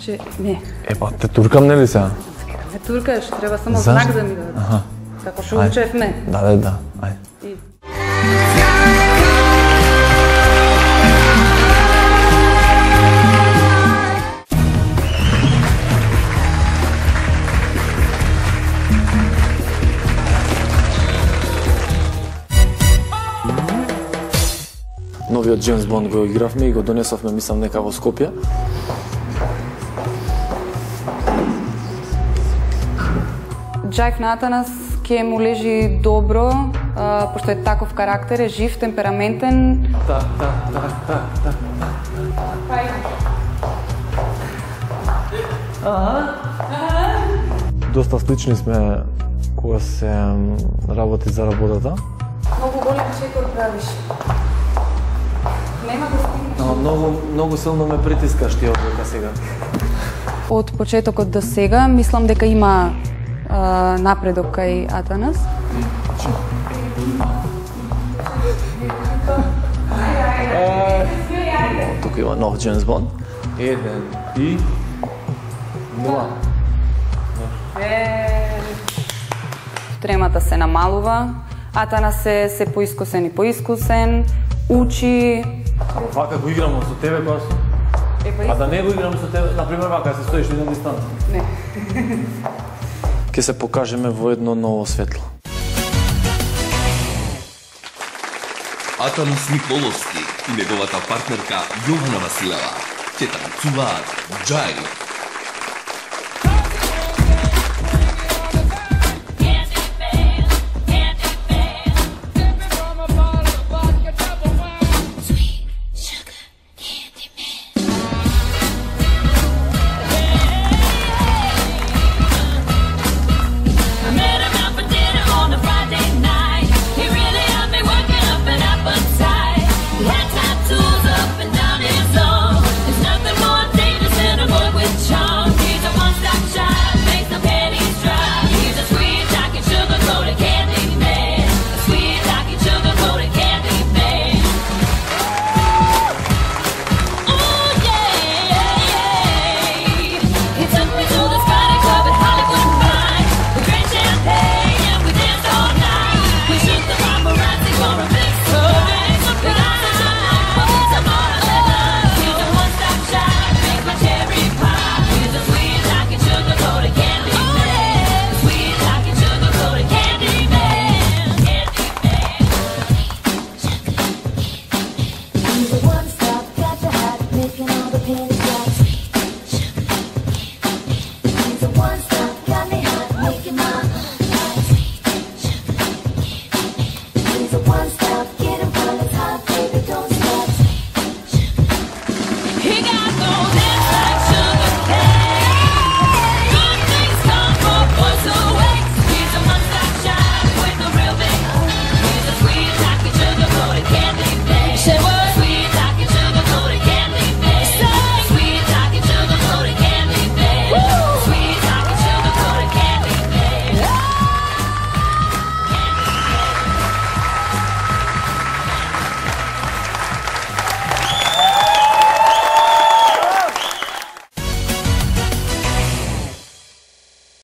Значи, не. Па, те туркам нели сега? Не туркаш, треба само знак да ми дадеш. Аха. Како што учевме. Да, ајде. Новиот Джеймс Бонд го игравме и го донесовме, мислам, нека во Скопје. Џајв на Атанас ќе му лежи добро, пошто е таков карактер, е жив, темпераментен. Доста слични сме кога се работи за работата. Многу голем чекор правиш. Нема да стигнеш. Многу силно ме притискаш ти одлука сега. Од почетокот до сега, мислам дека има напредок кај Атанас. Тука има нов Джеймс Бонд. 1 и 0. Тремата се намалува. Атанас се поискусен и поискусен. Учи. Вака го играмо со тебе кога сум. А да не го играмо со тебе, например вака се стоиш на дистанца. Не. Ке се покажеме во едно ново светло. Атанас Николовски и неговата партнерка Јована Василева ќе танцуваат џајв. One stop, got your hat, making all the pennies drop.